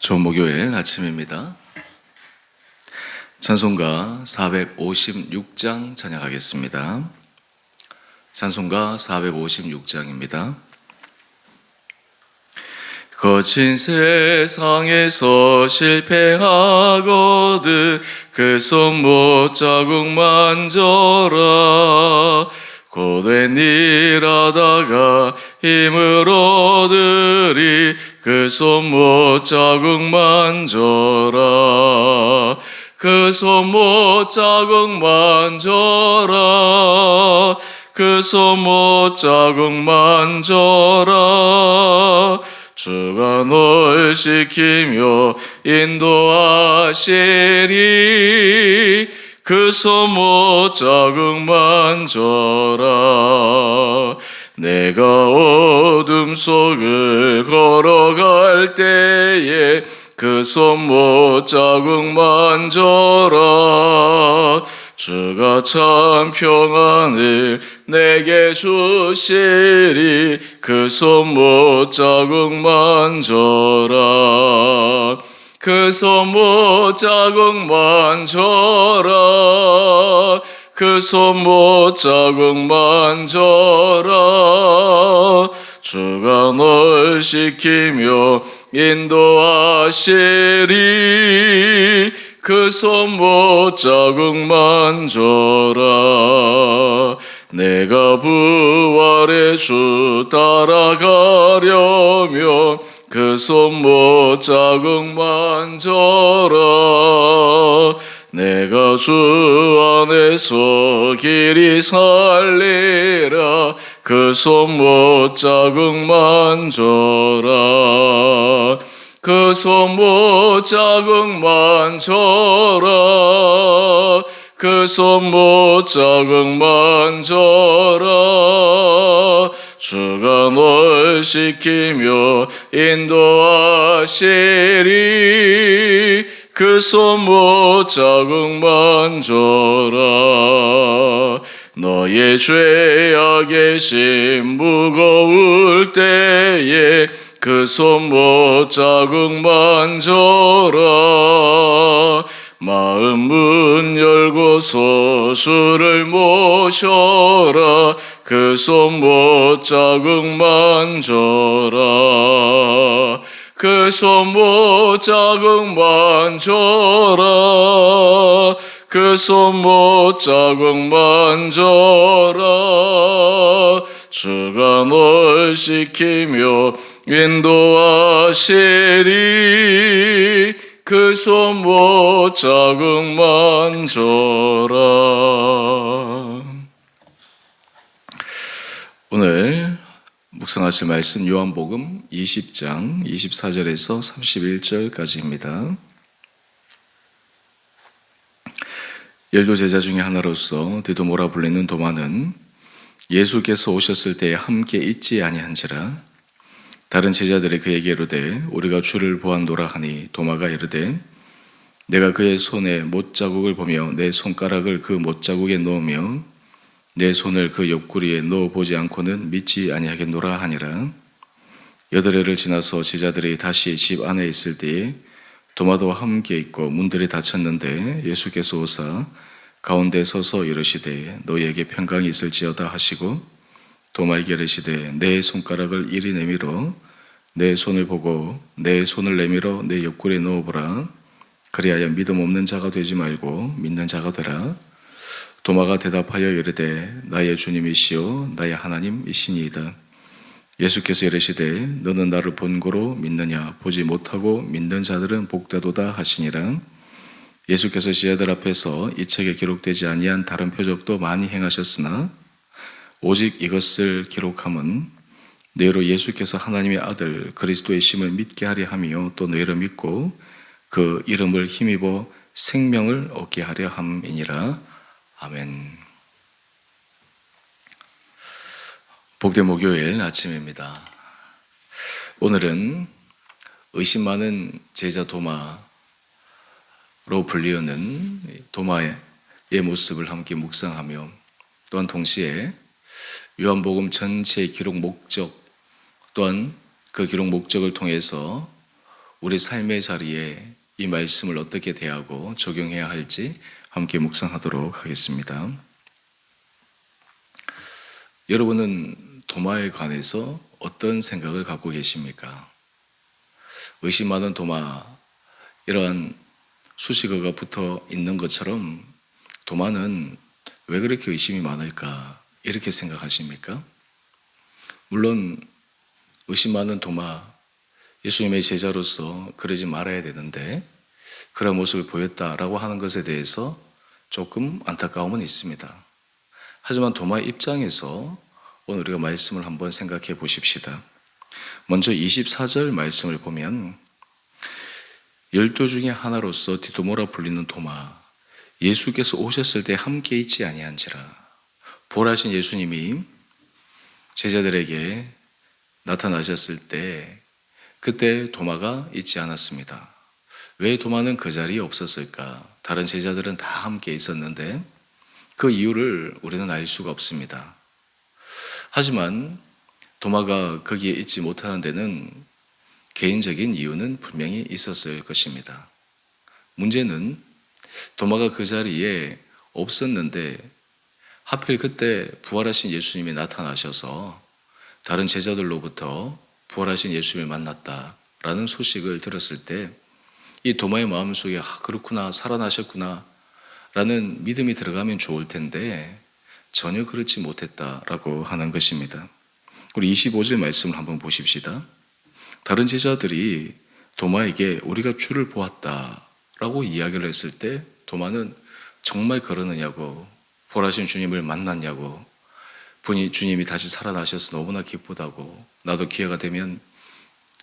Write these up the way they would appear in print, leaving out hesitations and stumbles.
좋은 목요일 아침입니다. 찬송가 456장 찬양하겠습니다. 찬송가 456장입니다. 거친 세상에서 실패하거든 그 손못 자국 만져라. 고된 일 하다가 힘을 얻으리 그 손못 자국 만져라. 그 손못 자국 만져라. 그 손못 자국 만져라. 주가 널 지키며 인도하시리 그 손못 자국 만져라. 내가 어둠 속을 걸어갈 때에 그 손못 자국 만져라. 주가 참 평안을 내게 주시리 그 손못 자국 만져라. 그 손못 자국 만져라. 그 손못 자국 만져라. 주가 널 지키며 인도하시리 그 손못 자국 만져라. 내가 부활의 주 따라가려면 그 손못 자국 만져라. 내가 주 안에서 길이 살리라 그 손못 자국 만져라. 그 손못 자국 만져라. 그 손못 자국 만져라. 주가 널 지키며 인도하시리 그 손못 자국 만져라. 너의 죄악의 짐 무거울 때에 그 손못 자국 만져라. 마음 문 열고서 주를 모셔라. 그 손못 자국 만져라. 그 손못 자국 만져라. 그 손못 자국 만져라. 주가 널 지키며 인도하시리 그 손못 자국 만져라. 오늘 묵상하실 말씀 요한복음 20장 24절에서 31절까지입니다. 열두 제자 중에 하나로서 디도모라 불리는 도마는 예수께서 오셨을 때에 함께 있지 아니한지라. 다른 제자들이 그에게 이르되 우리가 주를 보았노라 하니 도마가 이르되 내가 그의 손에 못자국을 보며 내 손가락을 그 못자국에 넣으며 내 손을 그 옆구리에 넣어보지 않고는 믿지 아니하겠노라 하니라. 여드레를 지나서 제자들이 다시 집 안에 있을 때에 도마도 함께 있고 문들이 닫혔는데 예수께서 오사 가운데 서서 이르시되 너희에게 평강이 있을지어다 하시고 도마에게 이르시되 내 손가락을 이리 내밀어 내 손을 보고 내 손을 내밀어 내 옆구리에 넣어보라. 그리하여 믿음 없는 자가 되지 말고 믿는 자가 되라. 도마가 대답하여 이르되 나의 주님이시요 나의 하나님이시니이다. 예수께서 이르시되 너는 나를 본고로 믿느냐. 보지 못하고 믿는 자들은 복되도다 하시니라. 예수께서 제자들 앞에서 이 책에 기록되지 아니한 다른 표적도 많이 행하셨으나 오직 이것을 기록함은 너희로 예수께서 하나님의 아들 그리스도의 심을 믿게 하려 하며 또 너희를 믿고 그 이름을 힘입어 생명을 얻게 하려 함이니라. 아멘. 복된 목요일 아침입니다. 오늘은 의심 많은 제자 도마로 불리우는 도마의 모습을 함께 묵상하며 또한 동시에 요한복음 전체의 기록 목적 또한 그 기록 목적을 통해서 우리 삶의 자리에 이 말씀을 어떻게 대하고 적용해야 할지 함께 묵상하도록 하겠습니다. 여러분은 도마에 관해서 어떤 생각을 갖고 계십니까? 의심 많은 도마, 이러한 수식어가 붙어 있는 것처럼 도마는 왜 그렇게 의심이 많을까? 이렇게 생각하십니까? 물론 의심 많은 도마, 예수님의 제자로서 그러지 말아야 되는데 그런 모습을 보였다라고 하는 것에 대해서 조금 안타까움은 있습니다. 하지만 도마의 입장에서 오늘 우리가 말씀을 한번 생각해 보십시다. 먼저 24절 말씀을 보면 12 중에 하나로서 디도모라 불리는 도마, 예수께서 오셨을 때 함께 있지 아니한지라. 부활하신 예수님이 제자들에게 나타나셨을 때 그때 도마가 있지 않았습니다. 왜 도마는 그 자리에 없었을까? 다른 제자들은 다 함께 있었는데 그 이유를 우리는 알 수가 없습니다. 하지만 도마가 거기에 있지 못하는 데는 개인적인 이유는 분명히 있었을 것입니다. 문제는 도마가 그 자리에 없었는데 하필 그때 부활하신 예수님이 나타나셔서 다른 제자들로부터 부활하신 예수님을 만났다라는 소식을 들었을 때 이 도마의 마음속에 그렇구나, 살아나셨구나 라는 믿음이 들어가면 좋을 텐데 전혀 그렇지 못했다라고 하는 것입니다. 우리 25절 말씀을 한번 보십시다. 다른 제자들이 도마에게 우리가 주를 보았다라고 이야기를 했을 때 도마는 정말 그러느냐고, 부활하신 주님을 만났냐고, 주님이 다시 살아나셔서 너무나 기쁘다고, 나도 기회가 되면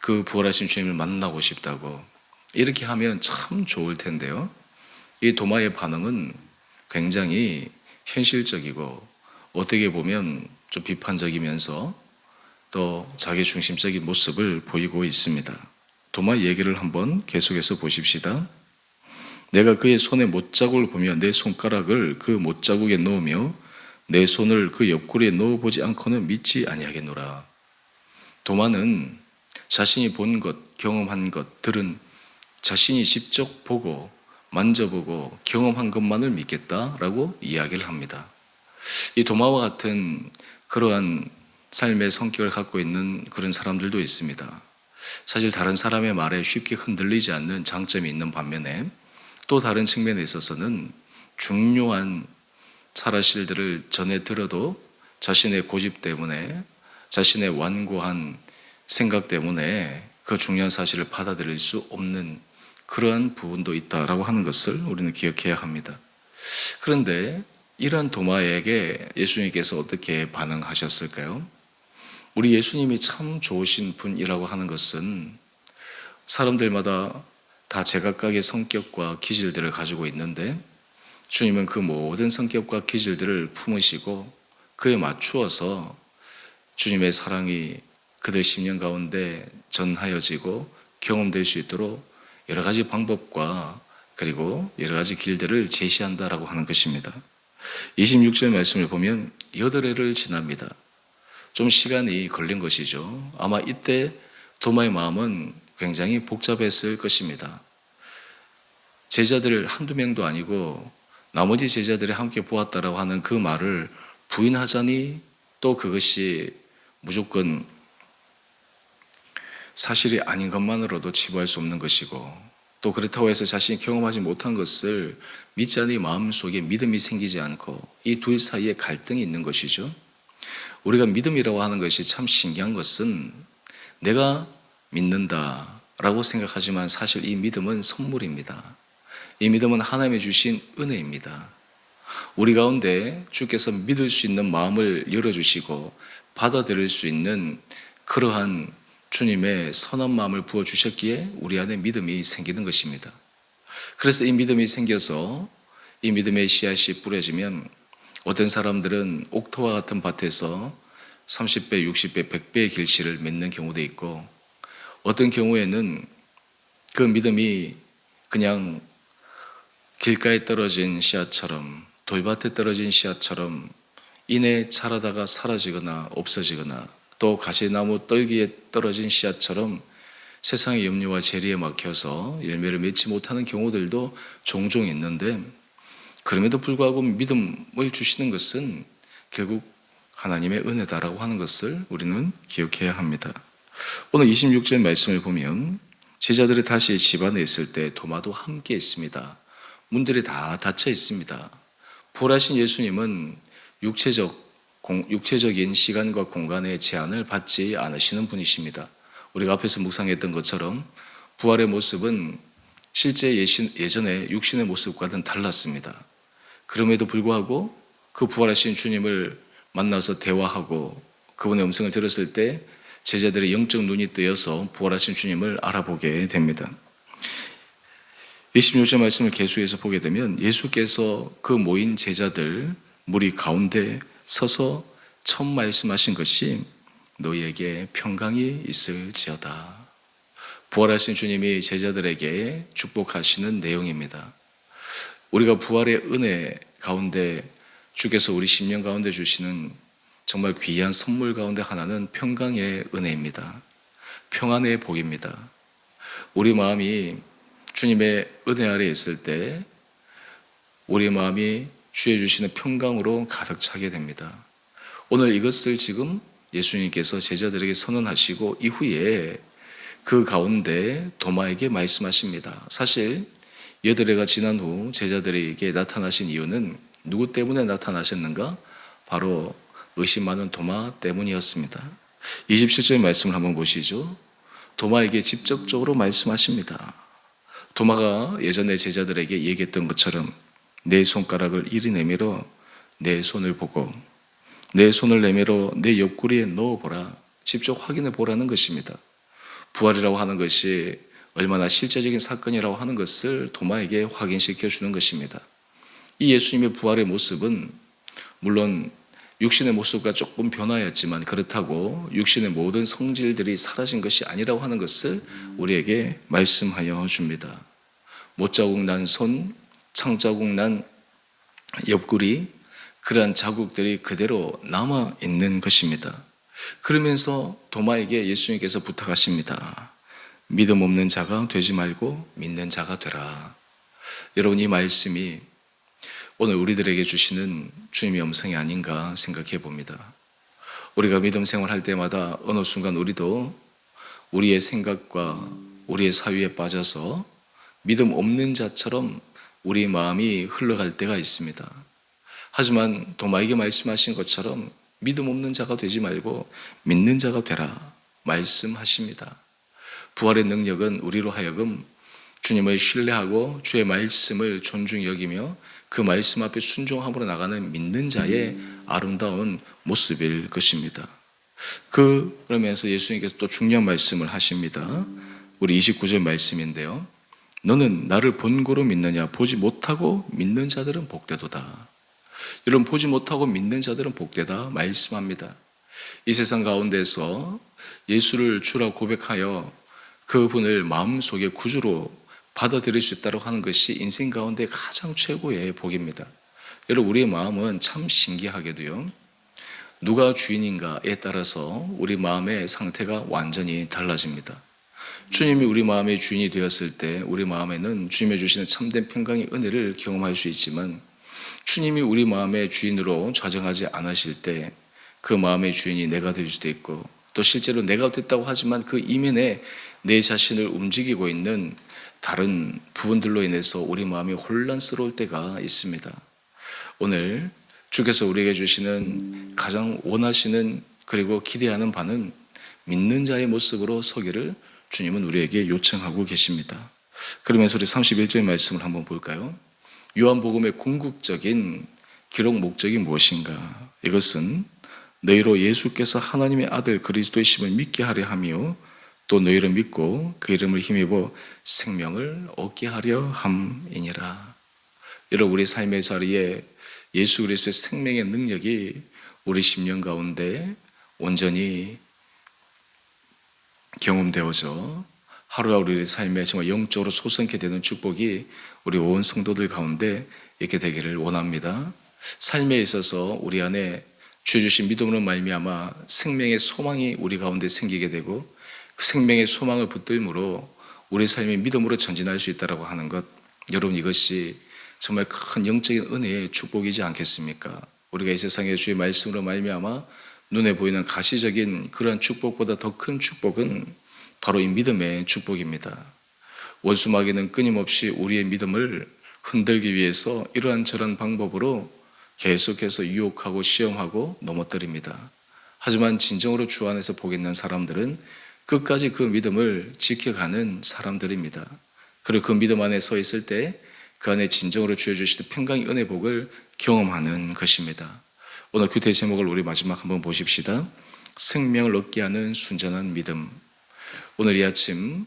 그 부활하신 주님을 만나고 싶다고, 이렇게 하면 참 좋을 텐데요. 이 도마의 반응은 굉장히 현실적이고 어떻게 보면 좀 비판적이면서 또 자기중심적인 모습을 보이고 있습니다. 도마 얘기를 한번 계속해서 보십시다. 내가 그의 손에 못자국을 보며 내 손가락을 그 못자국에 넣으며 내 손을 그 옆구리에 넣어보지 않고는 믿지 아니하겠노라. 도마는 자신이 본 것, 경험한 것, 들은, 자신이 직접 보고 만져보고 경험한 것만을 믿겠다라고 이야기를 합니다. 이 도마와 같은 그러한 삶의 성격을 갖고 있는 그런 사람들도 있습니다. 사실 다른 사람의 말에 쉽게 흔들리지 않는 장점이 있는 반면에 또 다른 측면에 있어서는 중요한 사실들을 전해 들어도 자신의 고집 때문에, 자신의 완고한 생각 때문에 그 중요한 사실을 받아들일 수 없는 그러한 부분도 있다라고 하는 것을 우리는 기억해야 합니다. 그런데 이런 도마에게 예수님께서 어떻게 반응하셨을까요? 우리 예수님이 참 좋으신 분이라고 하는 것은 사람들마다 다 제각각의 성격과 기질들을 가지고 있는데 주님은 그 모든 성격과 기질들을 품으시고 그에 맞추어서 주님의 사랑이 그들 심령 가운데 전하여지고 경험될 수 있도록 여러 가지 방법과 그리고 여러 가지 길들을 제시한다라고 하는 것입니다. 26절 말씀을 보면 8해를 지납니다. 좀 시간이 걸린 것이죠. 아마 이때 도마의 마음은 굉장히 복잡했을 것입니다. 제자들 한두 명도 아니고 나머지 제자들이 함께 보았다라고 하는 그 말을 부인하자니 또 그것이 무조건 사실이 아닌 것만으로도 치부할 수 없는 것이고 또 그렇다고 해서 자신이 경험하지 못한 것을 믿자니 마음속에 믿음이 생기지 않고 이 둘 사이에 갈등이 있는 것이죠. 우리가 믿음이라고 하는 것이 참 신기한 것은 내가 믿는다라고 생각하지만 사실 이 믿음은 선물입니다. 이 믿음은 하나님이 주신 은혜입니다. 우리 가운데 주께서 믿을 수 있는 마음을 열어주시고 받아들일 수 있는 그러한 주님의 선한 마음을 부어주셨기에 우리 안에 믿음이 생기는 것입니다. 그래서 이 믿음이 생겨서 이 믿음의 씨앗이 뿌려지면 어떤 사람들은 옥토와 같은 밭에서 30배, 60배, 100배의 결실을 맺는 경우도 있고 어떤 경우에는 그 믿음이 그냥 길가에 떨어진 씨앗처럼 돌밭에 떨어진 씨앗처럼 이내 자라다가 사라지거나 없어지거나 또 가시나무 떨기에 떨어진 씨앗처럼 세상의 염려와 재리에 막혀서 열매를 맺지 못하는 경우들도 종종 있는데, 그럼에도 불구하고 믿음을 주시는 것은 결국 하나님의 은혜다라고 하는 것을 우리는 기억해야 합니다. 오늘 26절 말씀을 보면 제자들이 다시 집 안에 있을 때 도마도 함께 있습니다. 문들이 다 닫혀 있습니다. 부활하신 예수님은 육체적인 시간과 공간의 제한을 받지 않으시는 분이십니다. 우리가 앞에서 묵상했던 것처럼 부활의 모습은 실제 예전의 육신의 모습과는 달랐습니다. 그럼에도 불구하고 그 부활하신 주님을 만나서 대화하고 그분의 음성을 들었을 때 제자들의 영적 눈이 뜨여서 부활하신 주님을 알아보게 됩니다. 26절 말씀을 계속해서 보게 되면 예수께서 그 모인 제자들 무리 가운데 서서 처음 말씀하신 것이 너희에게 평강이 있을지어다. 부활하신 주님이 제자들에게 축복하시는 내용입니다. 우리가 부활의 은혜 가운데 주께서 우리 심령 가운데 주시는 정말 귀한 선물 가운데 하나는 평강의 은혜입니다. 평안의 복입니다. 우리 마음이 주님의 은혜 아래에 있을 때 우리 마음이 주의 주시는 평강으로 가득 차게 됩니다. 오늘 이것을 지금 예수님께서 제자들에게 선언하시고 이후에 그 가운데 도마에게 말씀하십니다. 사실 여드레가 지난 후 제자들에게 나타나신 이유는 누구 때문에 나타나셨는가? 바로 의심 많은 도마 때문이었습니다. 27절 말씀을 한번 보시죠. 도마에게 직접적으로 말씀하십니다. 도마가 예전에 제자들에게 얘기했던 것처럼 내 손가락을 이리 내밀어 내 손을 보고 내 손을 내밀어 내 옆구리에 넣어보라. 직접 확인해 보라는 것입니다. 부활이라고 하는 것이 얼마나 실제적인 사건이라고 하는 것을 도마에게 확인시켜 주는 것입니다. 이 예수님의 부활의 모습은 물론 육신의 모습과 조금 변화였지만 그렇다고 육신의 모든 성질들이 사라진 것이 아니라고 하는 것을 우리에게 말씀하여 줍니다. 못자국 난 손, 창자국 난 옆구리, 그러한 자국들이 그대로 남아있는 것입니다. 그러면서 도마에게 예수님께서 부탁하십니다. 믿음 없는 자가 되지 말고 믿는 자가 되라. 여러분, 이 말씀이 오늘 우리들에게 주시는 주님의 음성이 아닌가 생각해 봅니다. 우리가 믿음 생활할 때마다 어느 순간 우리도 우리의 생각과 우리의 사유에 빠져서 믿음 없는 자처럼 우리 마음이 흘러갈 때가 있습니다. 하지만 도마에게 말씀하신 것처럼 믿음 없는 자가 되지 말고 믿는 자가 되라 말씀하십니다. 부활의 능력은 우리로 하여금 주님을 신뢰하고 주의 말씀을 존중히 여기며 그 말씀 앞에 순종함으로 나가는 믿는 자의 아름다운 모습일 것입니다. 그러면서 예수님께서 또 중요한 말씀을 하십니다. 우리 29절 말씀인데요. 너는 나를 본고로 믿느냐? 보지 못하고 믿는 자들은 복되도다. 여러분, 보지 못하고 믿는 자들은 복되다 말씀합니다. 이 세상 가운데서 예수를 주라 고백하여 그분을 마음속에 구주로 받아들일 수 있다고 하는 것이 인생 가운데 가장 최고의 복입니다. 여러분, 우리의 마음은 참 신기하게도요, 누가 주인인가에 따라서 우리 마음의 상태가 완전히 달라집니다. 주님이 우리 마음의 주인이 되었을 때 우리 마음에는 주님이 주시는 참된 평강의 은혜를 경험할 수 있지만, 주님이 우리 마음의 주인으로 좌정하지 않으실 때 그 마음의 주인이 내가 될 수도 있고, 또 실제로 내가 됐다고 하지만 그 이면에 내 자신을 움직이고 있는 다른 부분들로 인해서 우리 마음이 혼란스러울 때가 있습니다. 오늘 주께서 우리에게 주시는 가장 원하시는 그리고 기대하는 바는 믿는 자의 모습으로 서기를 주님은 우리에게 요청하고 계십니다. 그러면서 우리 31절 말씀을 한번 볼까요? 요한복음의 궁극적인 기록 목적이 무엇인가? 이것은 너희로 예수께서 하나님의 아들 그리스도이심을 믿게 하려 하며 또 너희를 믿고 그 이름을 힘입어 생명을 얻게 하려 함이니라. 여러분, 우리 삶의 자리에 예수 그리스도의 생명의 능력이 우리 심령 가운데 온전히 경험되어져 하루하루 우리 삶에 정말 영적으로 솟아나게 되는 축복이 우리 온 성도들 가운데 있게 되기를 원합니다. 삶에 있어서 우리 안에 주여 주신 믿음으로 말미암아 생명의 소망이 우리 가운데 생기게 되고, 생명의 소망을 붙들므로 우리 삶이 믿음으로 전진할 수 있다고 하는 것, 여러분 이것이 정말 큰 영적인 은혜의 축복이지 않겠습니까? 우리가 이 세상에 주의 말씀으로 말미암아 눈에 보이는 가시적인 그러한 축복보다 더 큰 축복은 바로 이 믿음의 축복입니다. 원수마귀는 끊임없이 우리의 믿음을 흔들기 위해서 이러한 저러한 방법으로 계속해서 유혹하고 시험하고 넘어뜨립니다. 하지만 진정으로 주 안에서 복 있는 사람들은 끝까지 그 믿음을 지켜가는 사람들입니다. 그리고 그 믿음 안에 서 있을 때 그 안에 진정으로 주여 주시는 평강의 은혜 복을 경험하는 것입니다. 오늘 교태 제목을 우리 마지막 한번 보십시다. 생명을 얻게 하는 순전한 믿음. 오늘 이 아침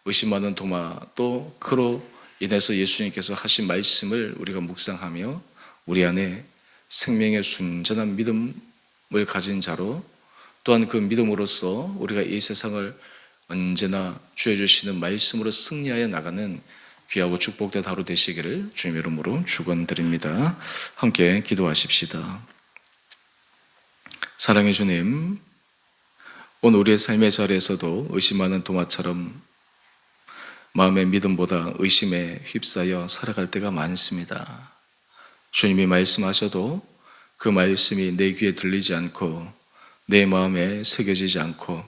의심하는 도마 또 그로 인해서 예수님께서 하신 말씀을 우리가 묵상하며 우리 안에 생명의 순전한 믿음을 가진 자로 또한 그 믿음으로써 우리가 이 세상을 언제나 주여 주시는 말씀으로 승리하여 나가는 귀하고 축복된 하루 되시기를 주님의 이름으로 축원드립니다. 함께 기도하십시다. 사랑의 주님, 오늘 우리의 삶의 자리에서도 의심하는 도마처럼 마음의 믿음보다 의심에 휩싸여 살아갈 때가 많습니다. 주님이 말씀하셔도 그 말씀이 내 귀에 들리지 않고 내 마음에 새겨지지 않고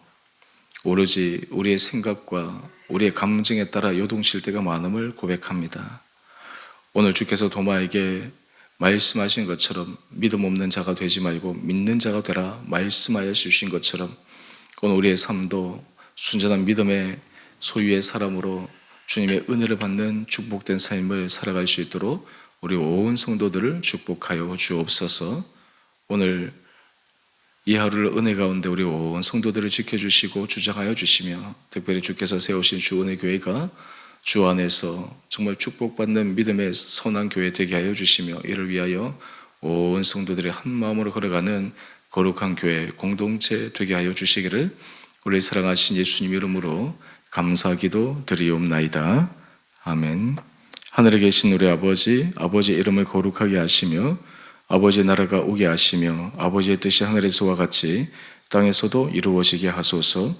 오로지 우리의 생각과 우리의 감정에 따라 요동칠 때가 많음을 고백합니다. 오늘 주께서 도마에게 말씀하신 것처럼 믿음 없는 자가 되지 말고 믿는 자가 되라 말씀하여 주신 것처럼 오늘 우리의 삶도 순전한 믿음의 소유의 사람으로 주님의 은혜를 받는 축복된 삶을 살아갈 수 있도록 우리 온 성도들을 축복하여 주옵소서. 오늘 이 하루를 은혜 가운데 우리 온 성도들을 지켜주시고 주장하여 주시며 특별히 주께서 세우신 주은혜 교회가 주 안에서 정말 축복받는 믿음의 선한 교회 되게 하여 주시며 이를 위하여 온 성도들의 한 마음으로 걸어가는 거룩한 교회 공동체 되게 하여 주시기를 우리 사랑하신 예수님 이름으로 감사기도 드리옵나이다. 아멘. 하늘에 계신 우리 아버지, 아버지의 이름을 거룩하게 하시며 아버지의 나라가 오게 하시며 아버지의 뜻이 하늘에서와 같이 땅에서도 이루어지게 하소서.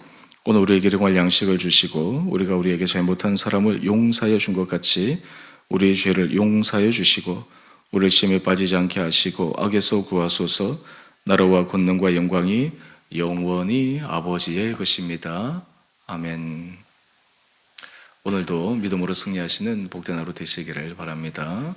오늘 우리에게 일용할 양식을 주시고 우리가 우리에게 잘못한 사람을 용서하여 준 것 같이 우리의 죄를 용서하여 주시고 우리를 시험에 빠지지 않게 하시고 악에서 구하소서. 나라와 권능과 영광이 영원히 아버지의 것입니다. 아멘. 오늘도 믿음으로 승리하시는 복된 하루 되시기를 바랍니다.